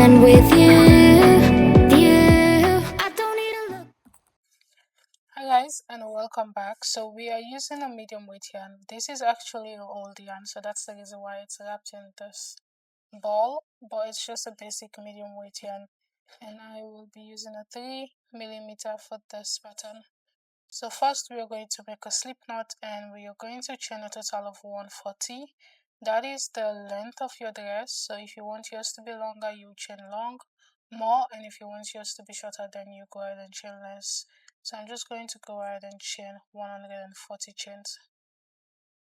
and with you, I don't need to look. Hi guys, and welcome back. So we are using a medium weight yarn. This is actually an old yarn, so that's the reason why it's wrapped in this ball, but it's just a basic medium weight yarn, and I will be using a 3mm for this pattern. So first we are going to make a slip knot, and we are going to chain a total of 140. That is the length of your dress. So if you want yours to be longer, you chain more, and if you want yours to be shorter, then you go ahead and chain less. So I'm just going to go ahead and chain 140 chains.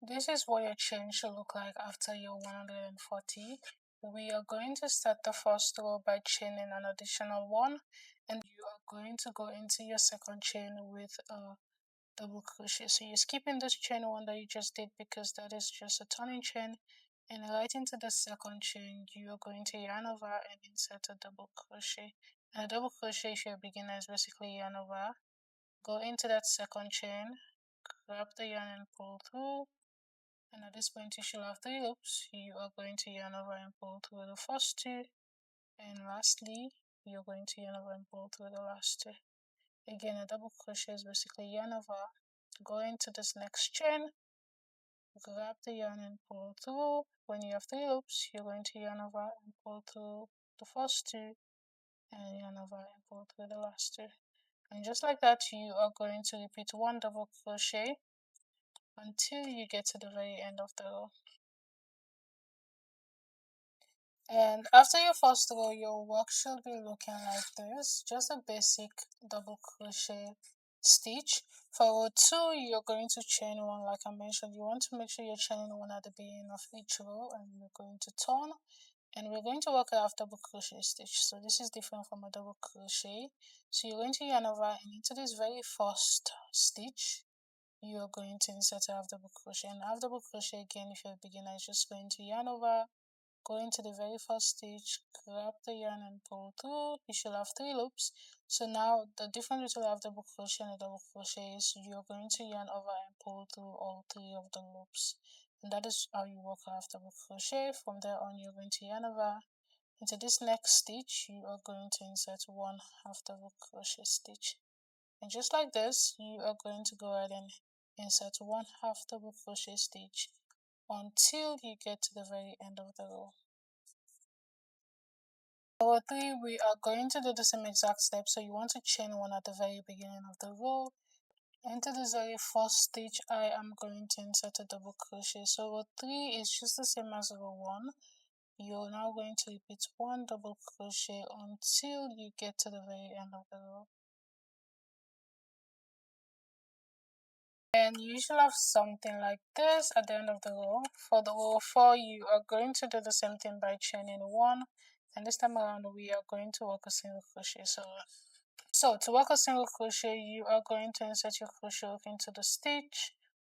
This is what your chain should look like after your 140. We are going to start the first row by chaining an additional one, and you are going to go into your second chain with a double crochet. So you're skipping this chain one that you just did because that is just a turning chain, and right into the second chain you are going to yarn over and insert a double crochet. And a double crochet, if you're a beginner, is basically yarn over, go into that second chain, grab the yarn and pull through, and at this point you should have 3 loops. You are going to yarn over and pull through the first 2, and lastly you're going to yarn over and pull through the last 2. Again, a double crochet is basically yarn over, go into this next chain, grab the yarn and pull through. When you have 3 loops, you're going to yarn over and pull through the first 2, and yarn over and pull through the last 2. And just like that, you are going to repeat 1 double crochet until you get to the very end of the row. And after your first row, your work should be looking like this, just a basic double crochet stitch. For row 2, you're going to chain 1 like I mentioned. You want to make sure you're chaining 1 at the beginning of each row, and you're going to turn, and we're going to work out double crochet stitch. So this is different from a double crochet. So you're going to yarn over, and into this very first stitch you are going to insert a half double crochet. And half double crochet, again, if you're a beginner, is just going to yarn over, go into the very first stitch, grab the yarn and pull through. You should have 3 loops. So now the difference between half double crochet and a double crochet is you're going to yarn over and pull through all 3 of the loops, and that is how you work half double crochet. From there on, you're going to yarn over. Into this next stitch, you are going to insert 1 half double crochet stitch, and just like this, you are going to go ahead and insert 1 half double crochet stitch until you get to the very end of the row. Row 3, we are going to do the same exact step. So you want to chain 1 at the very beginning of the row. Into this very first stitch, I am going to insert a double crochet. So row 3 is just the same as row 1. You're now going to repeat 1 double crochet until you get to the very end of the row. And you should have something like this at the end of the row. For the row 4, you are going to do the same thing by chaining 1, and this time around we are going to work a single crochet. So to work a single crochet, you are going to insert your crochet hook into the stitch.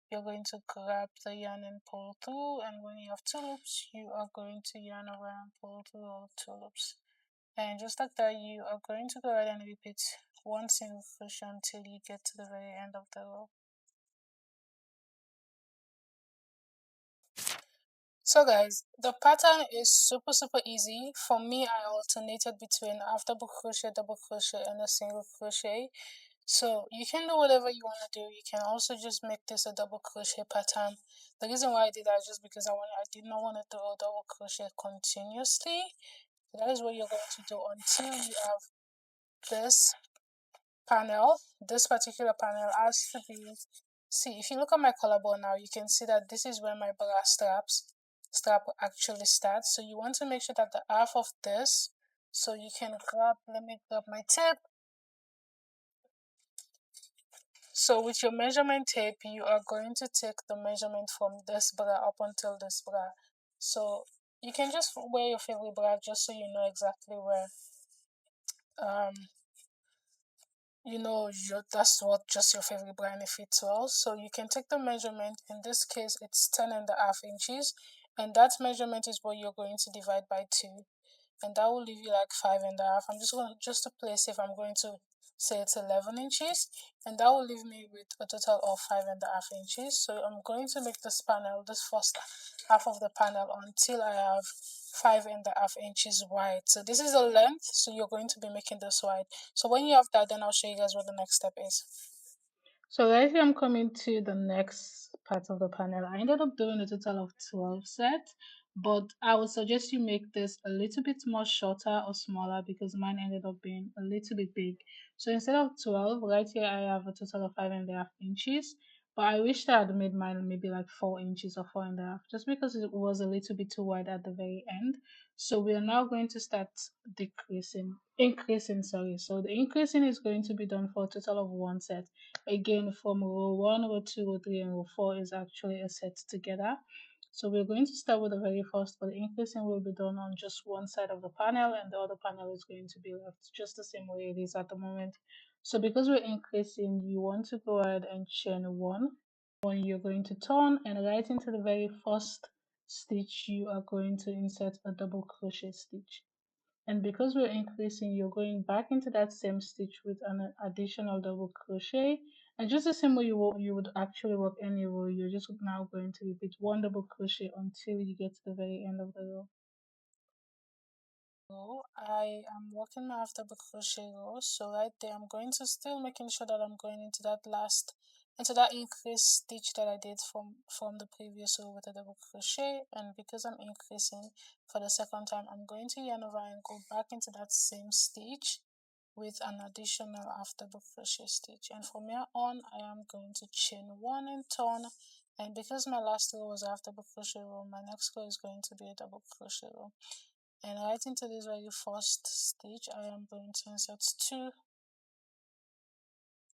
You're going to grab the yarn and pull through, and when you have 2 loops, you are going to yarn over and pull through all 2 loops. And just like that, you are going to go ahead and repeat 1 single crochet until you get to the very end of the row. So guys, the pattern is super easy. For me, I alternated between half double crochet, double crochet, and a single crochet. So you can do whatever you want to do. You can also just make this a double crochet pattern. The reason why I did that is just because I did not want to do a double crochet continuously. So that is what you're going to do until you have this panel. This particular panel has to be, see, if you look at my collarbone now, you can see that this is where my bra strap actually starts. So you want to make sure that the half of this, so you can grab, let me grab my tape. So with your measurement tape, you are going to take the measurement from this bra up until this bra. So you can just wear your favorite bra just so you know exactly where that's what just your favorite bra and it fits well. So you can take the measurement. In this case, it's 10.5 inches, and that measurement is what you're going to divide by 2, and that will leave you like 5.5. I'm just to play safe, I'm going to say it's 11 inches, and that will leave me with a total of 5.5 inches. So I'm going to make this panel, this first half of the panel, until I have 5.5 inches wide. So this is the length, so you're going to be making this wide. So when you have that, then I'll show you guys what the next step is. So right here I'm coming to the next part of the panel. I ended up doing a total of 12 sets, but I would suggest you make this a little bit more shorter or smaller because mine ended up being a little bit big. So instead of 12, right here I have a total of 5.5 inches, but I wish that I had made mine maybe like 4 inches or 4.5, just because it was a little bit too wide at the very end. So we are now going to start increasing, sorry. So the increasing is going to be done for a total of one set. Again, from row 1, row 2, row 3, and row 4 is actually a set together. So we're going to start with the very first, but the increasing will be done on just one side of the panel, and the other panel is going to be left just the same way it is at the moment. So because we're increasing, you want to go ahead and chain 1. When you're going to turn, and right into the very first stitch, you are going to insert a double crochet stitch. And because we're increasing, you're going back into that same stitch with an additional double crochet, and just the same way you would actually work any row, you're just now going to repeat one double crochet until you get to the very end of the row. I am working my half double crochet row, so right there I'm going to still making sure that I'm going into that increase stitch that I did from the previous row with a double crochet. And because I'm increasing for the second time, I'm going to yarn over and go back into that same stitch with an additional half double crochet stitch. And from here on, I am going to chain 1 and turn. And because my last row was a half double crochet row, my next row is going to be a double crochet row. And right into this very first stitch, I am going to insert 2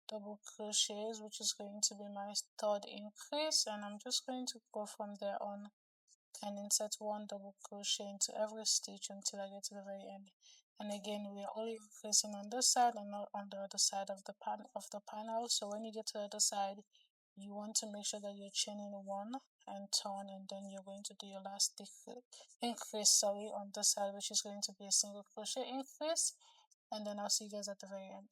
double crochets, which is going to be my third increase, and I'm just going to go from there on and insert 1 double crochet into every stitch until I get to the very end. And again, we are only increasing on this side and not on the other side of the panel. So when you get to the other side, you want to make sure that you're chaining 1 and turn, and then you're going to do your last increase on this side, which is going to be a single crochet increase. And then I'll see you guys at the very end.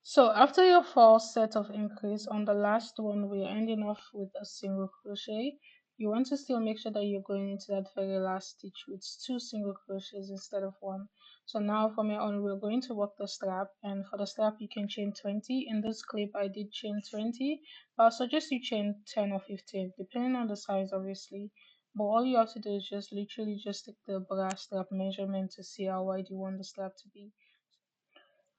So after your first set of increase, on the last one we're ending off with a single crochet. You want to still make sure that you're going into that very last stitch with 2 single crochets instead of 1. So now from here on we're going to work the strap, and for the strap you can chain 20. In this clip I did chain 20, but I suggest you chain 10 or 15 depending on the size obviously. But all you have to do is just literally just take the brass strap measurement to see how wide you want the strap to be.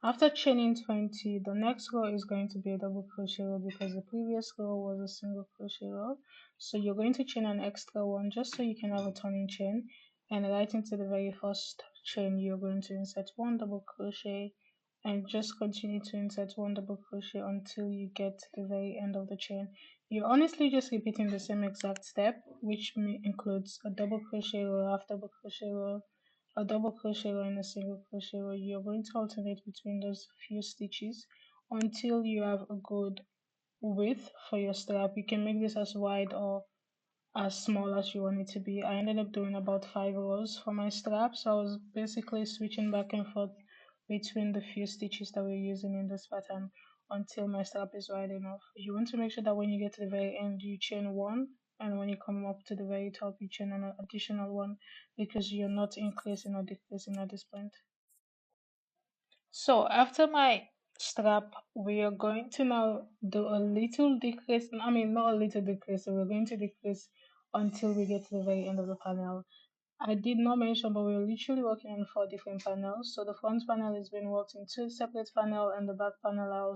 After chaining 20, the next row is going to be a double crochet row because the previous row was a single crochet row. So you're going to chain an extra one just so you can have a turning chain, and right into the very first chain you're going to insert 1 double crochet and just continue to insert 1 double crochet until you get to the very end of the chain. You're honestly just repeating the same exact step, which includes a double crochet row, half double crochet row, a double crochet row, and a single crochet row. You're going to alternate between those few stitches until you have a good width for your strap. You can make this as wide or as small as you want it to be. I ended up doing about 5 rows for my strap, so I was basically switching back and forth between the few stitches that we're using in this pattern until my strap is wide enough. You want to make sure that when you get to the very end you chain 1, and when you come up to the very top you chain an additional 1, because you're not increasing or decreasing at this point. So after my strap, we are going to now do a little decrease. I mean, not a little decrease. So we're going to decrease until we get to the very end of the panel. I did not mention, but we're literally working on 4 different panels. So the front panel is being worked in 2 separate panels, and the back panel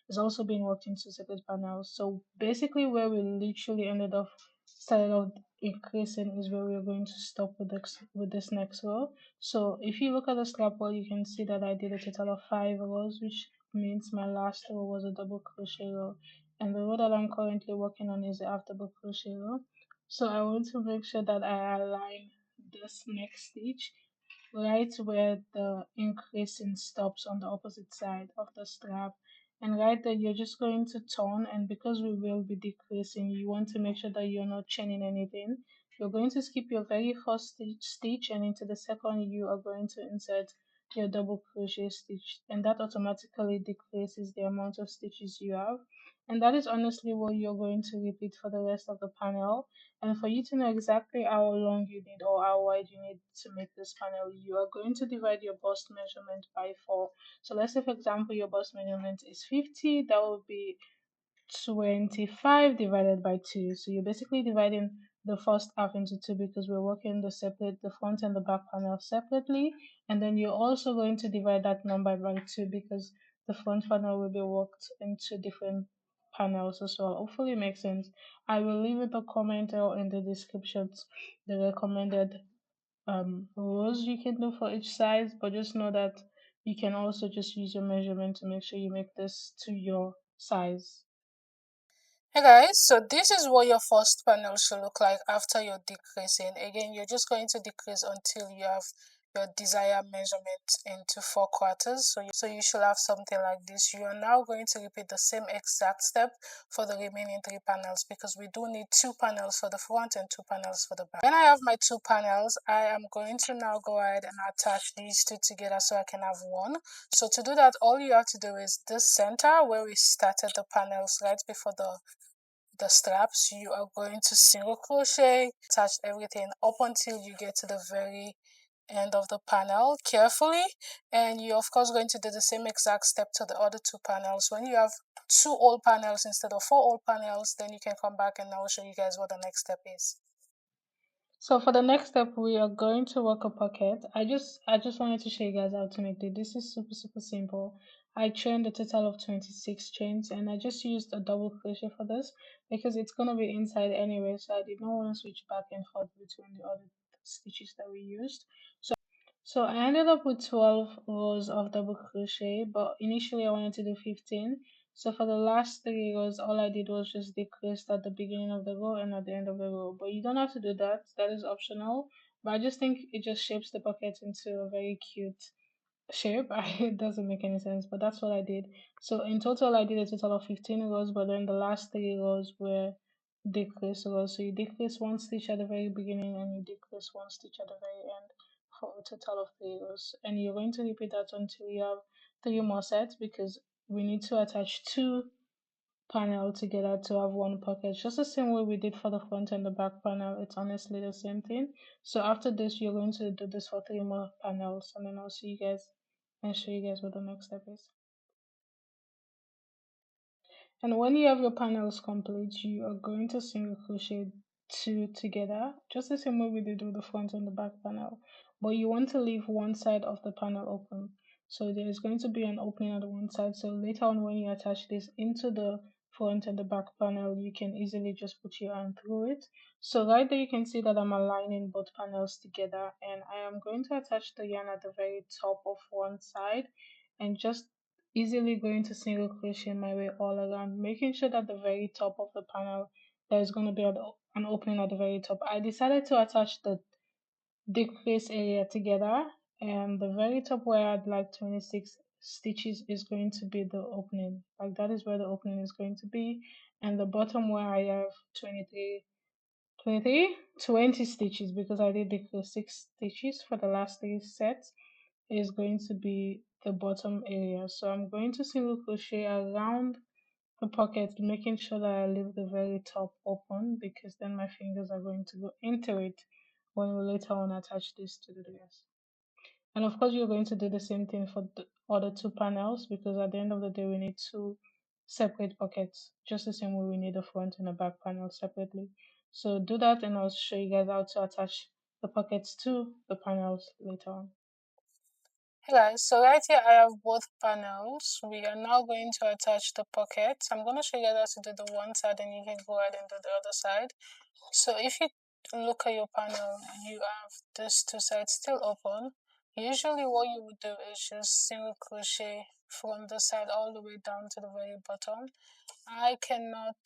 is also being worked in 2 separate panels. So basically, where we literally started off increasing is where we're going to stop with this next row. So if you look at the strap wall, you can see that I did a total of 5 rows, which means my last row was a double crochet row, and the row that I'm currently working on is a half double crochet row. So I want to make sure that I align this next stitch right where the increasing stops on the opposite side of the strap, and right there you're just going to turn, and because we will be decreasing you want to make sure that you're not chaining anything. You're going to skip your very first stitch, and into the second you are going to insert your double crochet stitch, and that automatically decreases the amount of stitches you have. And that is honestly what you're going to repeat for the rest of the panel. And for you to know exactly how long you need or how wide you need to make this panel, you are going to divide your bust measurement by 4. So let's say, for example, your bust measurement is 50, that would be 25 divided by 2. So you're basically dividing the first half into 2 because we're working the front and the back panel separately. And then you're also going to divide that number by 2 because the front panel will be worked into different panels as well. Hopefully it makes sense. I will leave it a comment or in the descriptions the recommended rows you can do for each size, but just know that you can also just use your measurement to make sure you make this to your size. Hey guys, so this is what your first panel should look like after you're decreasing. Again, you're just going to decrease until you have your desired measurement into 4/4. So you should have something like this. You are now going to repeat the same exact step for the remaining 3 panels because we do need 2 panels for the front and 2 panels for the back. When I have my 2 panels, I am going to now go ahead and attach these 2 together so I can have one. So to do that, all you have to do is this center where we started the panels right before the straps, you are going to single crochet, attach everything up until you get to the very end of the panel carefully, and you're of course going to do the same exact step to the other 2 panels. When you have 2 old panels instead of 4 old panels, then you can come back and I'll show you guys what the next step is. So for the next step, we are going to work a pocket. I just wanted to show you guys how to make it. This is super simple. I chained a total of 26 chains and I just used a double crochet for this because it's gonna be inside anyway, so I did not want to switch back and forth between the other stitches that we used. So I ended up with 12 rows of double crochet, but initially I wanted to do 15. So for the last 3 rows, all I did was just decrease at the beginning of the row and at the end of the row. But you don't have to do that, that is optional. But I just think it just shapes the pocket into a very cute shape. It doesn't make any sense, but that's what I did. So in total, I did a total of 15 rows, but then the last 3 rows were decrease rows. So you decrease 1 stitch at the very beginning and you decrease 1 stitch at the very end for a total of 3 rows. And you're going to repeat that until you have 3 more sets because we need to attach 2 panel together to have 1 pocket, just the same way we did for the front and the back panel. It's honestly the same thing. So after this, you're going to do this for 3 more panels, and then I'll see you guys and show you guys what the next step is. And when you have your panels complete, you are going to single crochet 2 together, just the same way we did with the front and the back panel. But you want to leave one side of the panel open. So there is going to be an opening on the one side. So later on when you attach this into the front and the back panel, you can easily just put your hand through it. So right there you can see that I'm aligning both panels together, and I am going to attach the yarn at the very top of one side and just easily going to single crochet my way all around, making sure that the very top of the panel there is going to be an opening at the very top. I decided to attach the decrease area together, and the very top where I had like 26 stitches is going to be the opening, like that is where the opening is going to be, and the bottom where I have 20 stitches because I did decrease 6 stitches for the last 3 sets is going to be the bottom area. So I'm going to single crochet around the pocket, making sure that I leave the very top open because then my fingers are going to go into it when we later on attach this to the dress. And of course, you're going to do the same thing for the other 2 panels because at the end of the day, we need 2 separate pockets, just the same way we need the front and the back panel separately. So do that and I'll show you guys how to attach the pockets to the panels later on. Hey guys, so right here I have both panels. We are now going to attach the pockets. I'm going to show you guys how to do the one side and you can go ahead and do the other side. So if you look at your panel, you have these 2 sides still open. Usually what you would do is just single crochet from the side all the way down to the very bottom. I cannot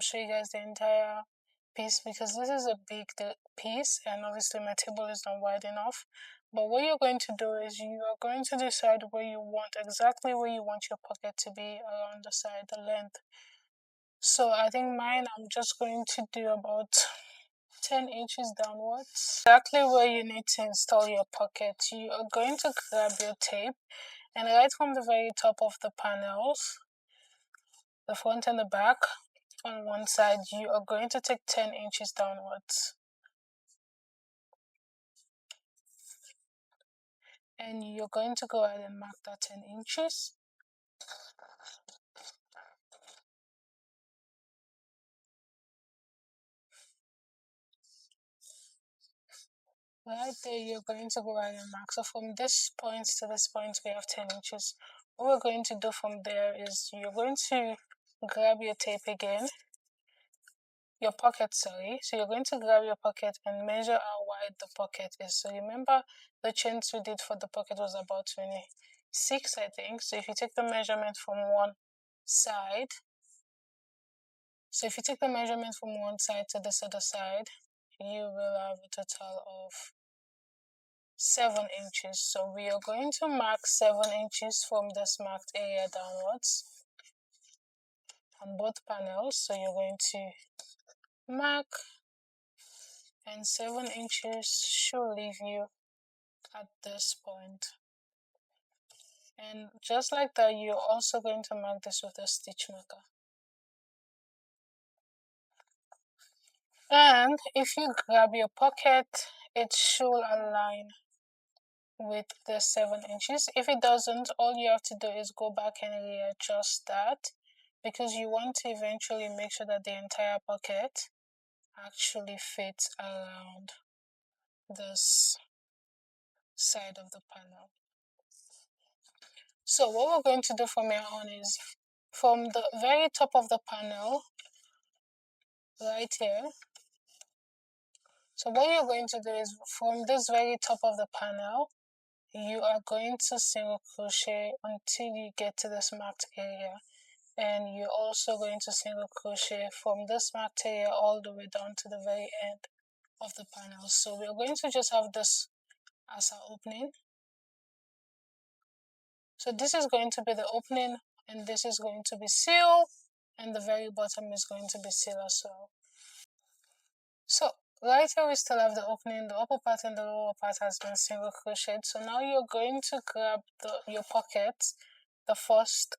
show you guys the entire piece because this is a big piece and obviously my table is not wide enough. But what you're going to do is you are going to decide exactly where you want your pocket to be around the side, the length. So I think mine I'm just going to do about 10 inches downwards, exactly where you need to install your pocket. You are going to grab your tape, and right from the very top of the panels, the front and the back, on one side, you are going to take 10 inches downwards. And you're going to go ahead and mark that 10 inches. Right there, you're going to go ahead and mark. So from this point to this point, we have 10 inches. What we're going to do from there is you're going to grab your tape again, your pocket, sorry. So you're going to grab your pocket and measure how wide the pocket is. So remember, the chains we did for the pocket was about 26, I think. So if you take the measurement from one side, to this other side, you will have a total of 7 inches. So we are going to mark 7 inches from this marked area downwards on both panels. So you're going to mark, and 7 inches should leave you at this point. And just like that, you're also going to mark this with a stitch marker. And if you grab your pocket, it should align with the 7 inches. If it doesn't, all you have to do is go back and readjust that, because you want to eventually make sure that the entire pocket actually fits around this side of the panel. So what we're going to do from here on is from the very top of the panel right here. So what you're going to do is from this very top of the panel, you are going to single crochet until you get to this marked area, and you're also going to single crochet from this marked area all the way down to the very end of the panel. So we're going to just have this as our opening. So this is going to be the opening, and this is going to be seal, and the very bottom is going to be seal as well. So right here we still have the opening, the upper part and the lower part has been single crocheted. So now you're going to grab your pocket, the first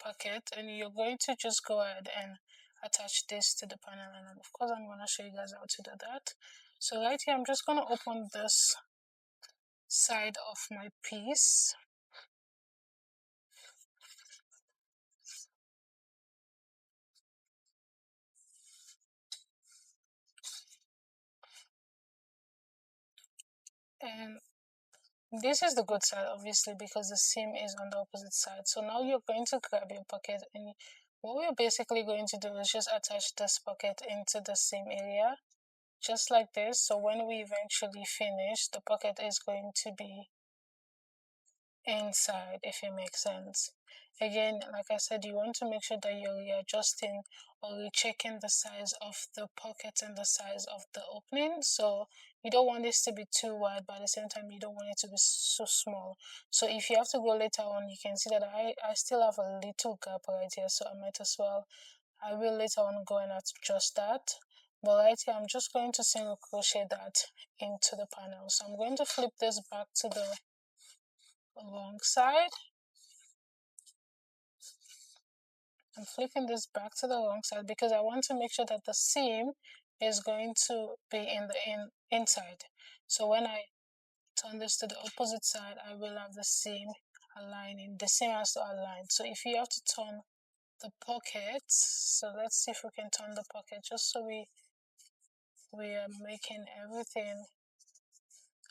pocket, and you're going to just go ahead and attach this to the panel. And of course I'm going to show you guys how to do that. So right here I'm just going to open this side of my piece. And this is the good side, obviously, because the seam is on the opposite side. So now you're going to grab your pocket, and what we're basically going to do is just attach this pocket into the seam area, just like this. So when we eventually finish, the pocket is going to be inside, if it makes sense. Again, like I said, you want to make sure that you're readjusting or rechecking the size of the pocket and the size of the opening. So you don't want this to be too wide, but at the same time you don't want it to be so small. So if you have to go later on, you can see that I still have a little gap right here, so I might as well, I will later on go and adjust that. But right here I'm just going to single crochet that into the panel. So I'm going to flip this back to the wrong side. I'm flipping this back to the wrong side because I want to make sure that the seam is going to be in the inside. So when I turn this to the opposite side, I will have the seam aligning. The seam has to align. So if you have to turn the pocket, so let's see if we can turn the pocket just so we are making everything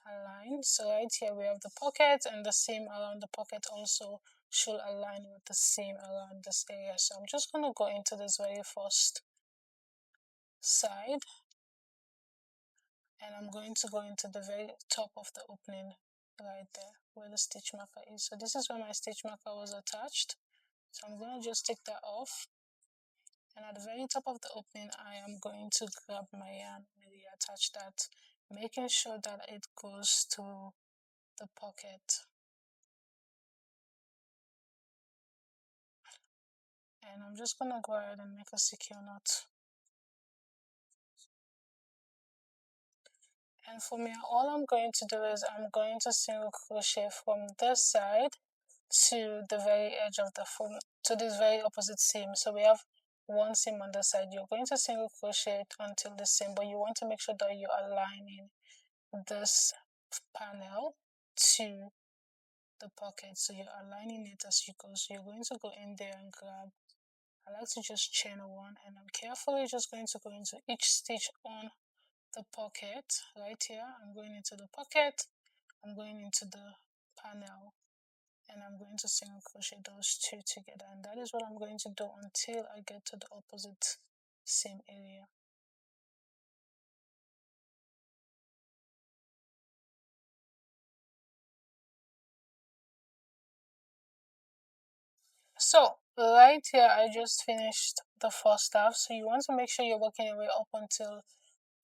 align. So right here we have the pocket, and the seam around the pocket also should align with the seam around this area. So I'm just going to go into this very first side, and I'm going to go into the very top of the opening right there where the stitch marker is. So this is where my stitch marker was attached. So I'm going to just take that off, and at the very top of the opening I am going to grab my yarn and reattach that, making sure that it goes to the pocket. And I'm just gonna go ahead and make a secure knot. And for me, all I'm going to do is I'm going to single crochet from this side to the very edge of the foam, to this very opposite seam. So we have one seam on the side. You're going to single crochet it until the seam, but you want to make sure that you're aligning this panel to the pocket, so you're aligning it as you go. So you're going to go in there and grab, I like to just chain one, and I'm carefully just going to go into each stitch on the pocket right here. I'm going into the pocket, I'm going into the panel, and I'm going to single crochet those two together, and that is what I'm going to do until I get to the opposite seam area. So right here I just finished the first half, so you want to make sure you're working your way up until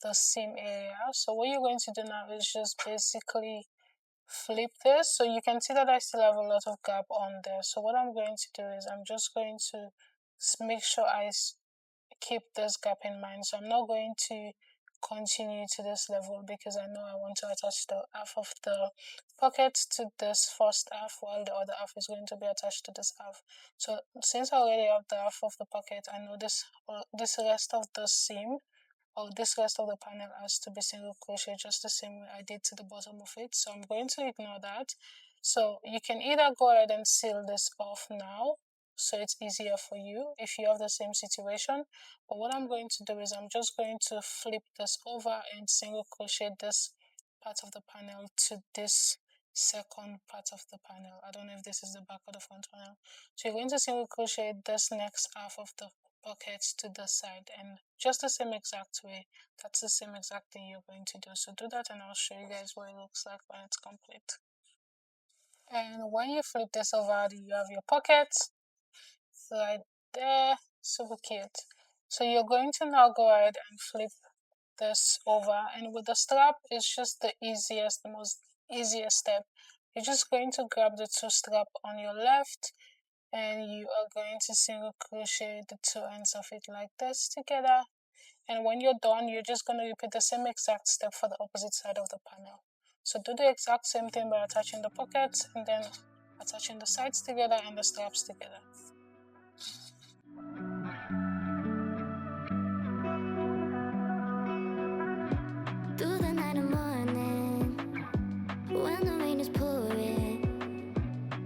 the seam area. So what you're going to do now is just basically flip this, so you can see that I still have a lot of gap on there. So what I'm going to do is I'm just going to make sure I keep this gap in mind. So I'm not going to continue to this level because I know I want to attach the half of the pocket to this first half, while the other half is going to be attached to this half. So since I already have the half of the pocket, I know this rest of the seam, or this rest of the panel, has to be single crochet just the same way I did to the bottom of it. So I'm going to ignore that. So you can either go ahead and seal this off now, so it's easier for you if you have the same situation. But what I'm going to do is I'm just going to flip this over and single crochet this part of the panel to this second part of the panel. I don't know if this is the back or the front panel. So you're going to single crochet this next half of the pockets to the side, and just the same exact way, that's the same exact thing you're going to do. So do that and I'll show you guys what it looks like when it's complete. And when you flip this over, you have your pockets right there, super cute. So you're going to now go ahead and flip this over, and with the strap it's just the easiest, the most easiest step. You're just going to grab the two strap on your left, and you are going to single crochet the two ends of it like this together, and when you're done you're just going to repeat the same exact step for the opposite side of the panel. So do the exact same thing by attaching the pockets and then attaching the sides together and the straps together. Through the night and morning, when the rain is pouring,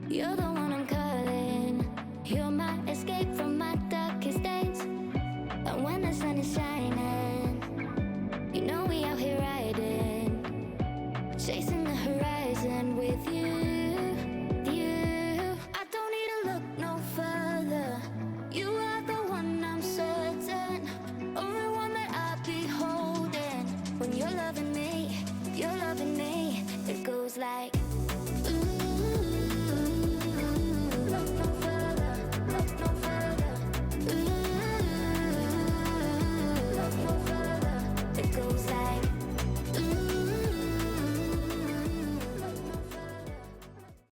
you're the one I'm calling. You're my escape from my darkest days. And when the sun is shining, you know we out here riding, chasing